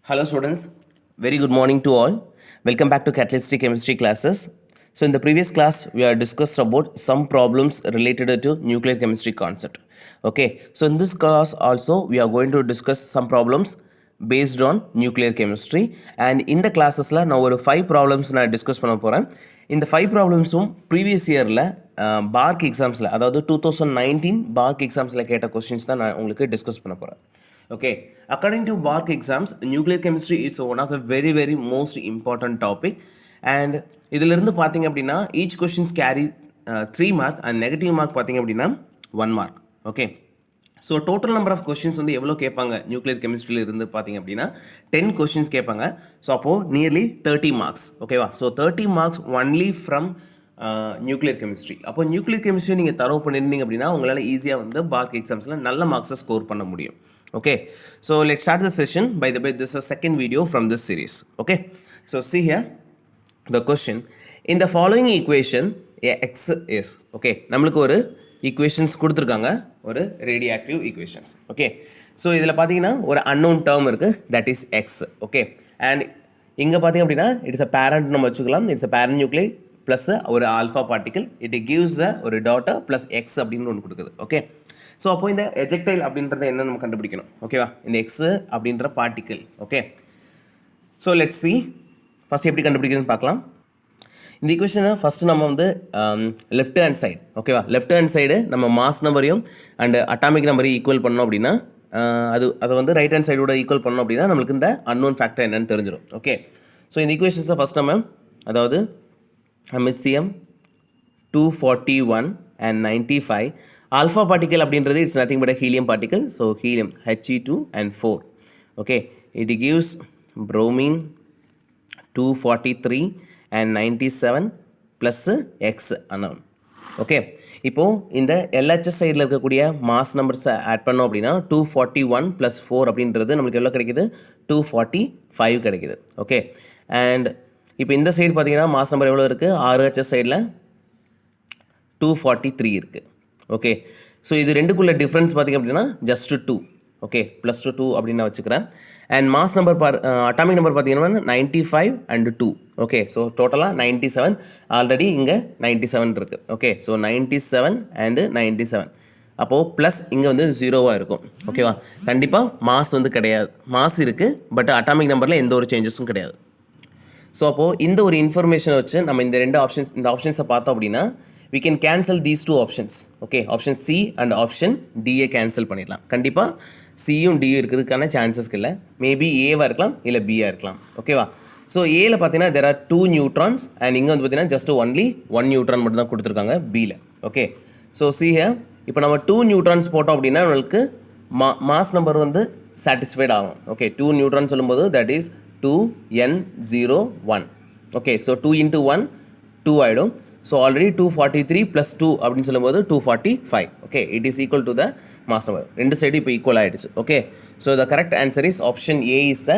Hello students, very good morning to all. Welcome back to catalytic chemistry classes. So in the previous class, we have discussed about some problems related to nuclear chemistry concept. Okay, so in this class also, we are going to discuss some problems based on nuclear chemistry. And in the classes, now ஒரு 5 problems நான் discuss பண்ண போகிறேன். இந்த 5 problemsum previous yearல park எக்ஸாம்ஸில் அதாவது 2019 park எக்ஸாம்ஸில் கேட்ட questions தான் நான் உங்களுக்கு டிஸ்கஸ் பண்ண போகிறேன். Okay, according to BARC exams, nuclear chemistry is one of the very most important topic. And இதிலிருந்து பார்த்தீங்க அப்படின்னா each questions carry 3 mark and negative mark பார்த்தீங்க அப்படின்னா 1 mark. Okay, so total number of questions வந்து எவ்வளோ கேட்பாங்க நியூக்ளியர் கெமிஸ்ட்ரியில் இருந்து பார்த்தீங்க அப்படின்னா 10 கொஸ்டின்ஸ் கேட்பாங்க. ஸோ அப்போது நியர்லி 30 மார்க்ஸ். ஓகேவா? So 30 marks only from nuclear chemistry. அப்போ நியூக்ளியர் கெமிஸ்ட்ரி நீங்கள் தரவு பண்ணியிருந்தீங்க அப்படின்னா உங்களால் ஈஸியாக வந்து பார்க் எக்ஸாம்ஸில் நல்ல மார்க்ஸை ஸ்கோர் பண்ண முடியும். Okay, so let's start the session. By the way, this is a second video from this series. Okay, so see here the question. In the following equation, x is okay. நம்மளுக்கு ஒரு equations கொடுத்துருக்காங்க, ஒரு radioactive equations. Okay, so இதில் பார்த்தீங்கன்னா ஒரு unknown term இருக்கு, that is x. Okay, and இங்கே பார்த்தீங்க அப்படின்னா it is a parent நம்ம வச்சுக்கலாம். It's a parent nuclei plus ஒரு alpha particle. It gives ஒரு daughter plus x அப்படின்னு ஒன்று கொடுக்குது. Okay, ஸோ அப்போ இந்த எஜெக்டைல் அப்படின்றத என்ன நம்ம கண்டுபிடிக்கணும். ஓகேவா? இந்த எக்ஸு அப்படின்ற particle. Okay, so let's see first எப்படி கண்டுபிடிக்கிறதுன்னு பார்க்கலாம். இந்த ஈக்குவேஷனை ஃபஸ்ட்டு நம்ம வந்து லெஃப்ட் ஹேண்ட் சைடு, ஓகேவா, லெஃப்ட் ஹேண்ட் சைடு நம்ம மாஸ் நம்பரையும் அண்டு அட்டாமிக் நம்பரையும் ஈக்குவல் பண்ணோம் அப்படின்னா அதை வந்து ரைட் ஹேண்ட் சைடோட ஈக்குவல் பண்ணோம் அப்படின்னா நம்மளுக்கு இந்த அன்னோன் ஃபேக்டர் என்னன்னு தெரிஞ்சிடும். ஓகே, ஸோ இந்த ஈக்குவேஷன்ஸை ஃபஸ்ட் நம்ம அதாவது MHCm 241 and 95 alpha particle அப்படின்றது it's nothing but a helium particle. So helium He2 and 4. Okay, it gives bromine 243 and 97 plus x unknown. Okay, இப்போ இந்த LHS சைடில் இருக்கக்கூடிய மாஸ் நம்பர்ஸை ஆட் பண்ணோம் அப்படின்னா 241 plus 4 அப்படின்றது நம்மளுக்கு எவ்வளோ கிடைக்குது? 245 கிடைக்குது. ஓகே, அண்ட் இப்போ இந்த சைடு பார்த்தீங்கன்னா மாஸ் நம்பர் எவ்வளோ இருக்குது? RHS சைடில் 243 இருக்குது. ஓகே, ஸோ இது ரெண்டுக்குள்ள டிஃப்ரென்ஸ் பார்த்திங்க அப்படின்னா ஜஸ்ட் 2. ஓகே, ப்ளஸ் 2 அப்படின்னு நான் வச்சுக்கிறேன். And mass number atomic number பார்த்தீங்கன்னா 95 and 2. ஓகே, ஸோ டோட்டலாக 97. ஆல்ரெடி இங்கே 97 இருக்குது. Okay, so 97 and 97. அப்போது ப்ளஸ் இங்கே வந்து 0வாக இருக்கும். ஓகேவா? கண்டிப்பாக மாஸ் வந்து கிடையாது. மாஸ் இருக்குது, பட் அட்டாமிக் நம்பரில் எந்த ஒரு சேஞ்சஸும் கிடையாது. ஸோ அப்போது இந்த ஒரு இன்ஃபர்மேஷனை வச்சு நம்ம இந்த ஆப்ஷன்ஸை பார்த்தோம் அப்படின்னா we can cancel these two options. Okay, option C and option D cancel பண்ணிடலாம். கண்டிப்பாக சியும் டியும் இருக்கிறதுக்கான சான்சஸ் இல்லை. மேபி ஏவாக இருக்கலாம், இல்லை பியாக இருக்கலாம். ஓகேவா? ஸோ ஏல பார்த்தீங்கன்னா there are 2 neutrons and இங்கே வந்து பார்த்தீங்கன்னா just only 1 neutron மட்டும் தான் கொடுத்துருக்காங்க பியில். ஓகே, ஸோ see here இப்போ நம்ம 2 neutrons போட்டோம் அப்படின்னா நம்மளுக்கு மாஸ் நம்பர் வந்து சாட்டிஸ்ஃபைட் ஆகும். ஓகே, 2 neutron சொல்லும்போது that is 2n01. Okay, so 2 into 1 2 ஆகிடும். ஸோ ஆல்ரெடி 243 + 2 அப்படின்னு சொல்லும்போது 245. Okay, it is equal to the mass number. ரெண்டு சைடு இப்போ ஈக்குவல் ஆகிடுச்சு. Okay, so the correct answer is option A is the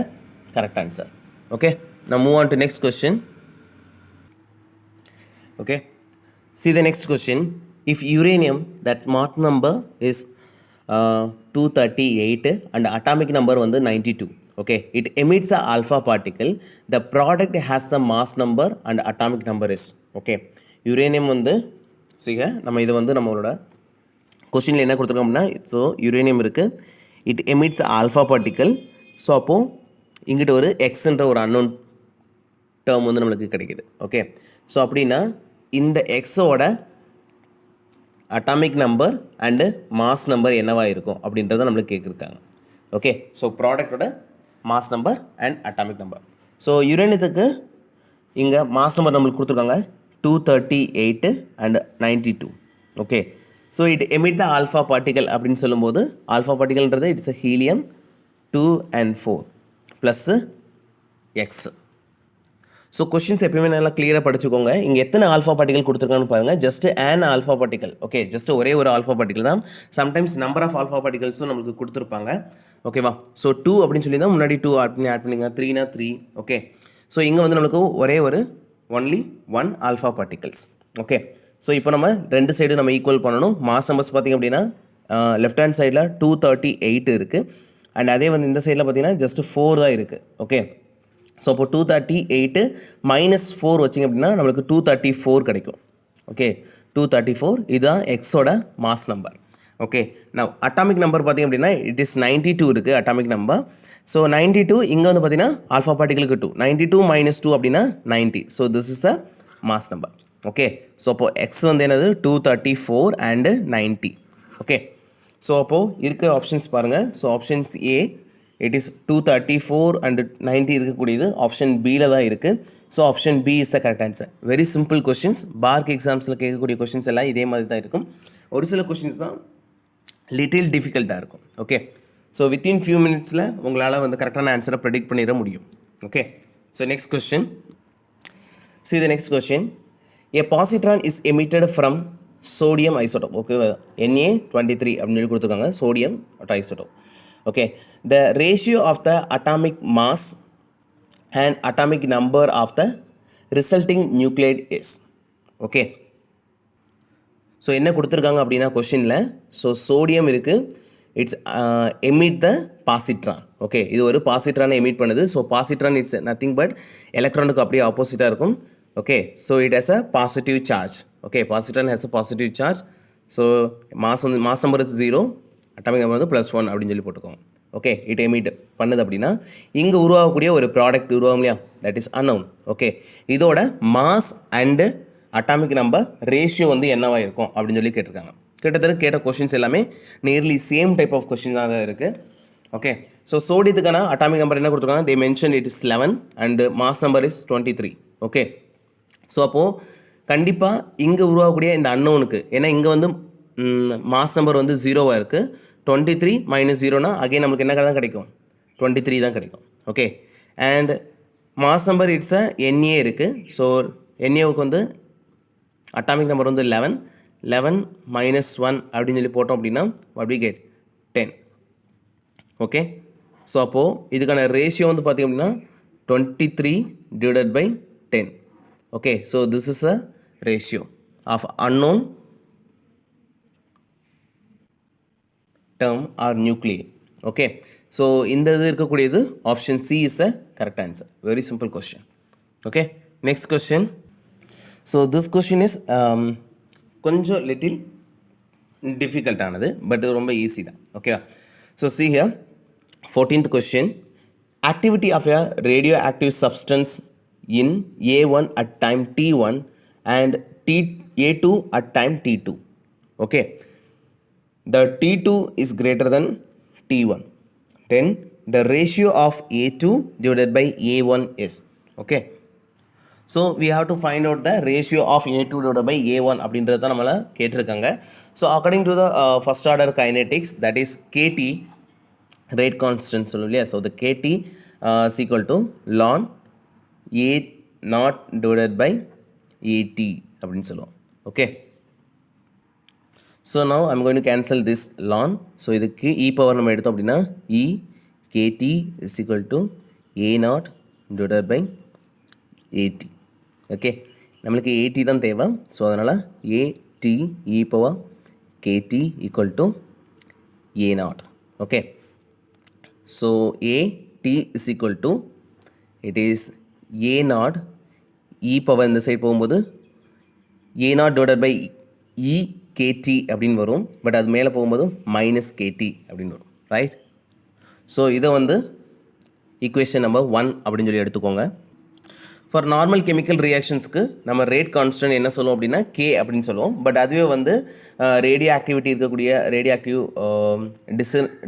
correct answer. Okay, now move on to next question. Okay, see the next question. If uranium, that Mach number is 238 and atomic number வந்து 92. Okay, it emits a alpha particle. The product has the mass number and atomic number is. Okay, uranium வந்து சரிங்க, நம்ம இது வந்து நம்மளோட கொஸ்டினில் என்ன கொடுத்துருக்கோம் அப்படின்னா, ஸோ யுரேனியம் இருக்குது, it emits alpha particle. So அப்போது இங்கிட்ட ஒரு எக்ஸ்ன்ற ஒரு அன்னோன் டேர்ம் வந்து நம்மளுக்கு கிடைக்கிது. ஓகே, ஸோ அப்படின்னா இந்த எக்ஸோட atomic number and mass number என்னவாக இருக்கும் அப்படின்றத நம்மளுக்கு கேட்குறாங்க. ஓகே, ஸோ ப்ராடக்டோட mass number and atomic number. So யுரேனியத்துக்கு இங்கே மாஸ் நம்பர் நம்மளுக்கு கொடுத்துருக்காங்க 238 and 92. Okay, so it emit the alpha particle அப்படின்னு சொல்லும்போது ஆல்ஃபா பார்ட்டிகல்ன்றது it's a helium 2 and 4 plus X. So questions எப்பயுமே நல்லா கிளியராக படிச்சுக்கோங்க. இங்கே எத்தனை ஆல்ஃபா பார்ட்டிகல் கொடுத்துருக்கான்னு பாருங்கள். Just an alpha particle. Okay, just ஒரே ஒரு ஆல்ஃபா பார்ட்டிகல் தான். சம்டைம்ஸ் நம்பர் ஆஃப் ஆல்ஃபா பார்ட்டிகல்ஸும் நம்மளுக்கு கொடுத்துருப்பாங்க. ஓகேவா? ஸோ 2 அப்படின்னு சொல்லி தான் முன்னாடி 2 ஆட் பண்ணிங்க, 3னா 3. ஓகே, ஸோ இங்கே வந்து நம்மளுக்கு ஒரே ஒரு only 1 alpha particles. Okay, so இப்போ நம்ம ரெண்டு சைடு நம்ம ஈக்குவல் பண்ணணும். மாஸ் நம்பர்ஸ் பார்த்திங்க அப்படின்னா லெஃப்ட் ஹேண்ட் சைடில் 238 இருக்குது அண்ட் அதே வந்து இந்த சைடில் பார்த்தீங்கன்னா ஜஸ்ட் 4 தான் இருக்குது. ஓகே, ஸோ அப்போ 238 மைனஸ் 4 வச்சிங்க அப்படின்னா நம்மளுக்கு 234 கிடைக்கும். ஓகே, 234 இதுதான் எக்ஸோட மாஸ் நம்பர். ஓகே, நான் அட்டாமிக் நம்பர் பார்த்திங்க அப்படின்னா இட் இஸ் 92 இருக்குது அட்டாமிக் நம்பர். ஸோ 92 இங்கே வந்து பார்த்தீங்கன்னா ஆல்ஃபா பார்ட்டிகளுக்கு 2, 92 மைனஸ் 2 அப்படின்னா 90. So this is the mass number. Okay, so அப்போது எக்ஸ் வந்து என்னது 234 அண்டு 90. ஓகே, ஸோ அப்போது இருக்கிற ஆப்ஷன்ஸ் பாருங்கள். So options A it is 234 and 90 இருக்கக்கூடியது ஆப்ஷன் பியில் தான் இருக்குது. So option B is the correct answer. Very simple questions. பார்க் எக்ஸாம்ஸில் கேட்கக்கூடிய கொஷின்ஸ் எல்லாம் இதே மாதிரி தான் இருக்கும். ஒரு சில கொஷின்ஸ் தான் லிட்டில் டிஃபிகல்ட்டாக இருக்கும். ஓகே, ஸோ வித்தின் ஃபியூ மினிட்ஸில் உங்களால் வந்து கரெக்டான ஆன்சரை ப்ரெடிக்ட் பண்ணிட முடியும். Okay, so next question. See the next question. A positron is emitted from sodium isotope. Okay, Na23 அப்படின்னு சொல்லி கொடுத்துருக்காங்க, sodium isotope. Okay, the ratio of the atomic mass and atomic number of the resulting nuclide is. Okay, so என்ன கொடுத்துருக்காங்க அப்படின்னா கொஷினில், so sodium இருக்குது, it's emit the positron. Okay, இது ஒரு பாசிட்ரானை எமிட் பண்ணுது. So positron it's nothing but எலக்ட்ரானுக்கு அப்படியே ஆப்போசிட்டாக இருக்கும். Okay, so it has a positive charge. Okay, positron has a positive charge. So mass number is 0, atomic number வந்து +1 அப்படின்னு சொல்லி போட்டுக்கோங்க. ஓகே, இட் எமிட் பண்ணுது அப்படின்னா இங்கே உருவாகக்கூடிய ஒரு ப்ராடக்ட் உருவாகும் இல்லையா, தட் இஸ் அன்னவுன். ஓகே, இதோட mass and atomic number ratio வந்து என்னவாக இருக்கும் அப்படின்னு சொல்லி கேட்டிருக்காங்க. கிட்டத்தட்ட கேட்ட கொஷின்ஸ் எல்லாமே நியர்லி சேம் டைப் ஆஃப் கொஷின்ஸாக தான் இருக்குது. ஓகே, ஸோ சோடியத்துக்கான அட்டாமிக் நம்பர் என்ன கொடுத்துருக்காங்க, they mention it is 11 and mass number is 23. Okay, so அப்போது கண்டிப்பாக இங்கே உருவாகக்கூடிய இந்த அன்னோனுக்கு, ஏன்னா இங்கே வந்து மாஸ் நம்பர் வந்து 0வாக இருக்குது, 23 மைனஸ் 0னா அகைன் நம்மளுக்கு என்ன தான் கிடைக்கும், 23 தான் கிடைக்கும். Okay, and mass number it's a NA இருக்குது. ஸோ என்ஏவுக்கு வந்து அட்டாமிக் நம்பர் வந்து 11 மைனஸ் 1 அப்படின்னு சொல்லி போட்டோம் அப்படின்னா what we get 10. Okay, so அப்போது இதுக்கான ரேஷியோ வந்து பார்த்திங்க அப்படின்னா 23 divided by 10. Okay, so this is a ratio of unknown term or nuclei. Okay, so இந்த இது இருக்கக்கூடியது option C is a correct answer. Very simple question. Okay, next question. So this question is கொஞ்சம் little டிஃபிகல்ட்டானது, but ரொம்ப easy தான். ஓகேவா? So see here 14th question. Activity of a radioactive substance in A1 at time T1 and A2 at time T2. Okay, the T2 is greater than T1, then the ratio of A2 divided by A1 is. Okay, so we have to find out the ratio of A2 divided by A1 அப்படின்றது தான் நம்மளை கேட்டிருக்காங்க. So according to the first order kinetics, that is KT rate constant சொல்லுவோம் இல்லையா. So the KT is equal to ln A0 divided by AT அப்படின்னு சொல்லுவோம். Okay, so now I'm going to cancel this ln. So இதுக்கு e power நம்ம எடுத்தோம் அப்படின்னா e KT is equal to A0 divided by AT. Okay, நம்மளுக்கு AT தான் தேவை. So அதனால் AT e power KT equal to A0. Okay, so AT is equal to, it is A0 e power இந்த side போகும்போது A0 divided by e KT அப்படின்னு வரும். But அது மேலே போகும்போது மைனஸ் KT அப்படின்னு வரும். ரைட்? ஸோ இதை வந்து ஈக்குவேஷன் நம்பர் 1 அப்படின்னு சொல்லி எடுத்துக்கோங்க. ஃபார் நார்மல் கெமிக்கல் ரியாக்ஷன்ஸ்க்கு நம்ம ரேட் கான்ஸ்டன்ட் என்ன சொல்லுவோம் அப்படின்னா K அப்படின்னு சொல்லுவோம். பட் அதுவே வந்து ரேடியோ ஆக்டிவிட்டி இருக்கக்கூடிய ரேடியோ ஆக்டிவ்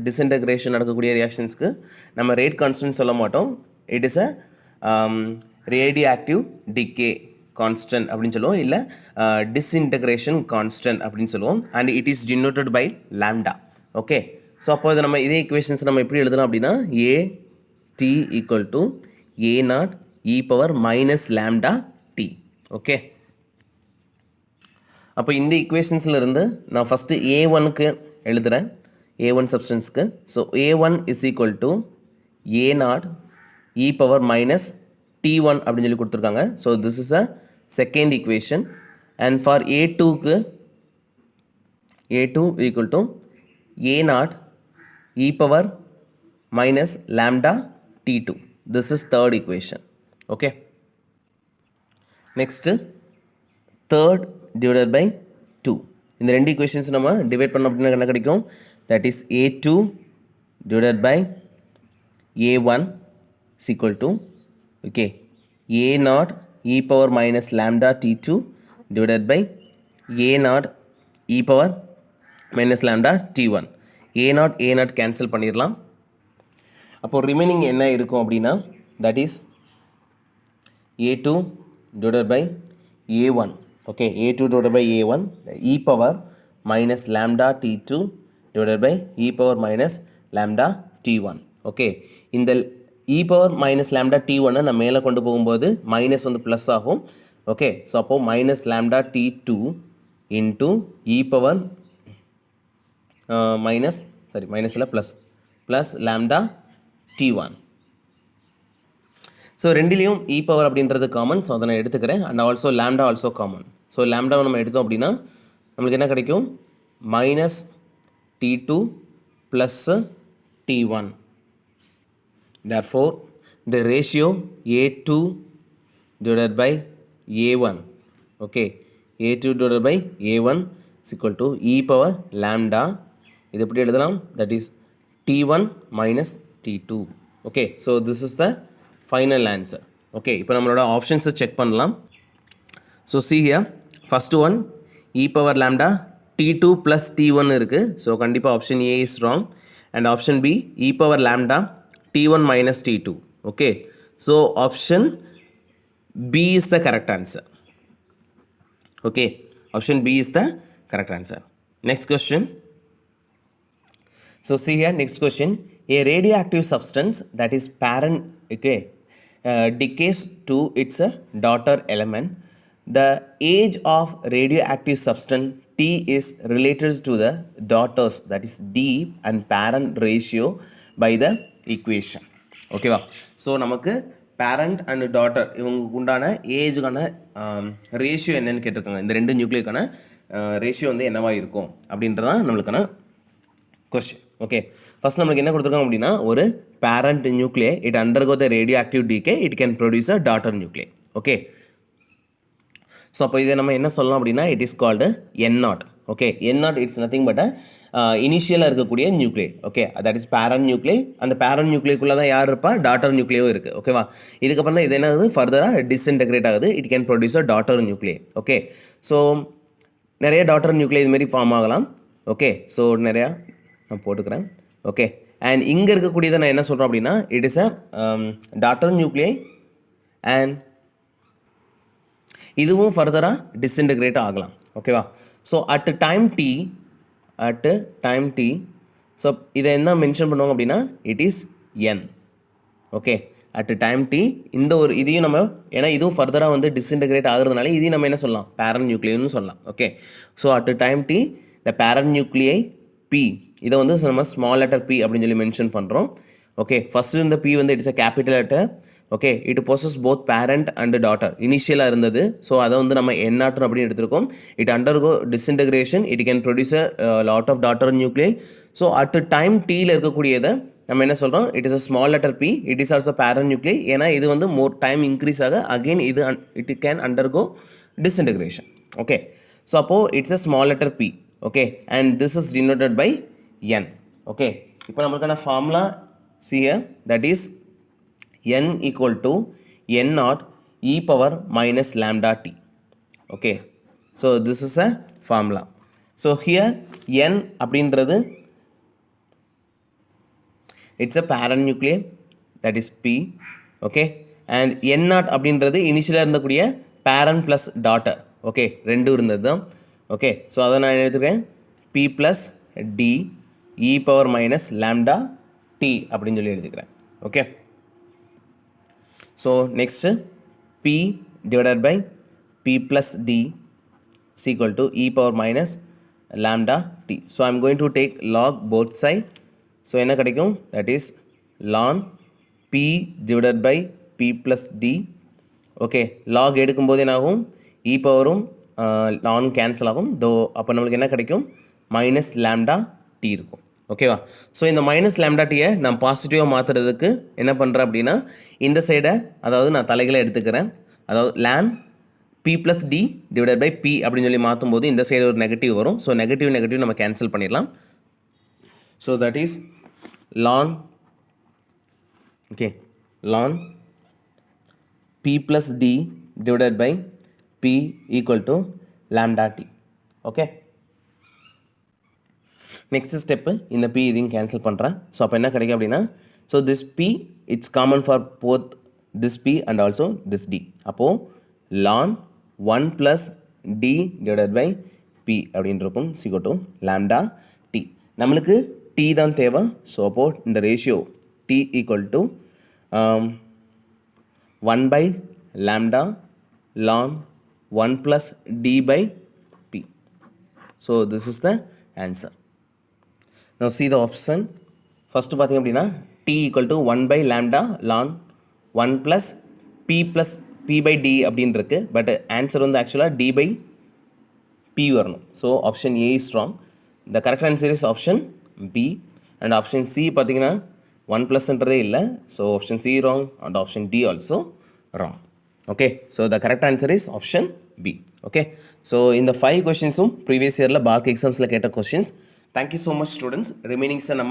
டிஸ்இன்டகிரேஷன் நடக்கக்கூடிய ரியாக்ஷன்ஸ்க்கு நம்ம ரேட் கான்ஸ்டன்ட் சொல்ல மாட்டோம். It is a radio active decay constant அப்படின்னு சொல்லுவோம், இல்லை டிஸ்இன்டகிரேஷன் கான்ஸ்டன்ட் அப்படின்னு சொல்லுவோம். And it is denoted by lambda. Okay, so அப்போ இதை நம்ம இதே ஈக்குவேஷன்ஸ் நம்ம எப்படி எழுதலாம் அப்படின்னா AT equal to A0 e power minus lambda T. Okay, அப்போ இந்த ஈக்குவேஷன்ஸில் இருந்து நான் ஃபஸ்ட்டு A1க்கு எழுதுகிறேன், A1 சப்ஸ்டன்ஸ்க்கு. So A1 is equal to A0 e power minus T1 அப்படின்னு சொல்லி கொடுத்துருக்காங்க. So this is a second equation. And for A2க்கு A2 equal to A0 e power minus lambda t2. This is third equation. Okay. Next, third divided by 2. இந்த ரெண்டு equations நம்ம divide பண்ணோம் அப்படின்னா என்ன கிடைக்கும்? That is a2 divided by a1 is equal to, okay, a naught e power minus lambda t2 divided by a naught e power minus lambda t1. a naught cancel பண்ணிடலாம். அப்போ remaining என்ன இருக்கும் அப்படின்னா that is a2 divided by a1. Okay, a2 divided by a1 e power minus lambda t2 divided by e power minus lambda t1. Okay, இந்த e power minus lambda t1 நம்ம மேலே கொண்டு போகும்போது மைனஸ் வந்து plus ஆகும். Okay, so அப்போது minus lambda t2 into e power மைனஸில் plus lambda t1. So ரெண்டுலேயும் e power அப்படின்றது காமன், ஸோ அதை நான் எடுத்துக்கிறேன். And also lambda also common. So lambda நம்ம எடுத்தோம் அப்படின்னா நம்மளுக்கு என்ன கிடைக்கும்? Minus t2 plus t1. Therefore, the ratio a2 divided by a1, okay, a2 divided by a1 is equal to e power lambda. இது எப்படி எழுதலாம்? That is t1 minus t2. Okay, so this is the final answer. Okay, இப்போ நம்மளோட ஆப்ஷன்ஸை check பண்ணலாம். So see here, first one e power lambda t2 plus t1 இருக்குது. So கண்டிப்பாக option A is wrong. And option B e power lambda t1 minus t2. Okay, so option B is the correct answer. Okay, option B is the correct answer. Next question. So see here, next question. A radioactive substance that is parent, okay, decays to its daughter element. The age of radioactive substance T is related to the daughters, that is D, and parent ratio by the equation. ஓகேவா? So நமக்கு parent and daughter இவங்களுக்கு உண்டான ஏஜுக்கான ratio என்னென்னு கேட்டிருக்காங்க. இந்த ரெண்டு நியூக்ளியருக்கான ratio வந்து என்னவா இருக்கும் அப்படின்றதான் நம்மளுக்கான கொஸ்டின். ஓகே, ஃபஸ்ட் நம்மளுக்கு என்ன கொடுத்துருக்காங்க அப்படின்னா ஒரு parent nuclei it undergo the radio active decay it can produce a daughter nuclei. Okay, so அப்போ இதை நம்ம என்ன சொல்லலாம் அப்படின்னா it is called n0. Okay, n0 it's nothing but இனிஷியலாக இருக்கக்கூடிய nuclei. Okay, that is parent nuclei. அந்த parent நியூக்ளியக்குள்ளே தான் யார் இருப்பா? டாட்டர் நியூக்ளியும் இருக்குது. ஓகேவா? இதுக்கப்புறம் தான் இது என்ன ஆகுது? ஃபர்தராக டிஸ்இன்டெகிரேட் ஆகுது. It can produce a daughter nuclei. Okay, so நிறைய டாட்டர் நியூக்ளியை இதுமாரி ஃபார்ம் ஆகலாம். ஓகே, ஸோ நிறையா நான் போட்டுக்கிறேன். ஓகே, அண்ட் இங்கே இருக்கக்கூடியதை நான் என்ன சொல்கிறேன் அப்படின்னா it is a daughter nuclei and இதுவும் ஃபர்தராக டிஸ்இன்டெகிரேட் ஆகலாம். ஓகேவா? So at time T so இதை என்ன மென்ஷன் பண்ணுவாங்க அப்படின்னா it is n. Okay, at time T இந்த ஒரு இதையும் நம்ம ஏன்னா இதுவும் ஃபர்தராக வந்து டிஸ்இன்டெகிரேட் ஆகிறதுனால இதையும் நம்ம என்ன சொல்லலாம்? பேரண்ட் நியூக்ளியர்னு சொல்லலாம். Okay, so at time T the parent nuclei P இதை வந்து நம்ம ஸ்மால் லெட்டர் பி அப்படின்னு சொல்லி மென்ஷன் பண்ணுறோம். ஓகே, ஃபஸ்ட்டு இந்த பி வந்து it's a capital letter. Okay, it possess both parent and daughter இனிஷியலாக இருந்தது. ஸோ அதை வந்து நம்ம n0 அப்படின்னு எடுத்திருக்கோம். It undergo disintegration it can produce a lot of daughter nuclei. So at time டீயில் இருக்கக்கூடியதை நம்ம என்ன சொல்கிறோம்? It is a small letter P. It is also parent nuclei. ஏன்னா இது வந்து மோர் டைம் இன்க்ரீஸ் ஆக அகெயின் இது it can undergo disintegration. Okay, so அப்போது it's a small letter p. Okay, and this is denoted by n. Okay, இப்போ நம்மளுக்கான formula see here, that is n equal to n0 e power minus lambda t. Okay, so this is a formula. So here n அப்படின்றது it's a parent nucleus, that is p. Okay, and n0 அப்படின்றது இனிஷியலாக இருந்தக்கூடிய parent plus daughter. Okay, ரெண்டும் இருந்தது தான். Okay, so அதை நான் எடுத்துக்கிறேன் p plus d e power minus lambda t அப்படின்னு சொல்லி எழுதிக்கிறேன். Okay, so next p divided by p plus d is equal to e power minus lambda t. So I am going to take log both side. So என்ன கிடைக்கும்? that is ln p divided by p plus d. Okay, log எடுக்கும்போது என்ன ஆகும்? e பவரும் ln cancel ஆகும். தோ அப்போ நம்மளுக்கு என்ன கிடைக்கும்? மைனஸ் லேம்டா t இருக்கும். ஓகேவா? ஸோ இந்த மைனஸ் லேம்டா டீயை நான் பாசிட்டிவாக மாற்றுறதுக்கு என்ன பண்ணுறேன் அப்படின்னா இந்த சைடை அதாவது நான் தலைகளை எடுத்துக்கிறேன். அதாவது lan p plus t divided by p அப்படின்னு சொல்லி மாற்றும் போது இந்த சைடு ஒரு நெகட்டிவ் வரும். ஸோ நெகட்டிவ் நம்ம கேன்சல் பண்ணிடலாம். So that is lan ln p plus d divided by p equal to lambda t. Okay. Next step இந்த p இதையும் cancel பண்ணுறேன். ஸோ அப்போ என்ன கிடைக்கும் அப்படின்னா so this p it's common for both this p and also this d. அப்போது ln 1 plus d divided by p அப்படின்னு இருக்கும் equal to lambda t. நம்மளுக்கு t தான் தேவை. ஸோ அப்போது இந்த ratio t equal to 1 by lambda ln 1 plus d by p. So this is the answer. Now see the option. First பார்த்தீங்க அப்படின்னா t equal to 1 by lambda ln 1 plus p by d அப்படின்னு இருக்கு. But answer வந்து ஆக்சுவலாக d by p வரணும். So option A is wrong. The correct answer is option B. And option C பார்த்தீங்கன்னா 1 +ன்றதே இல்லை. So option C wrong and option D also wrong. Okay. So the correct answer is option B. Okay. So இந்த 5 questions previous yearல BARC examsல கேட்ட questions. Thank you so much students. Remaining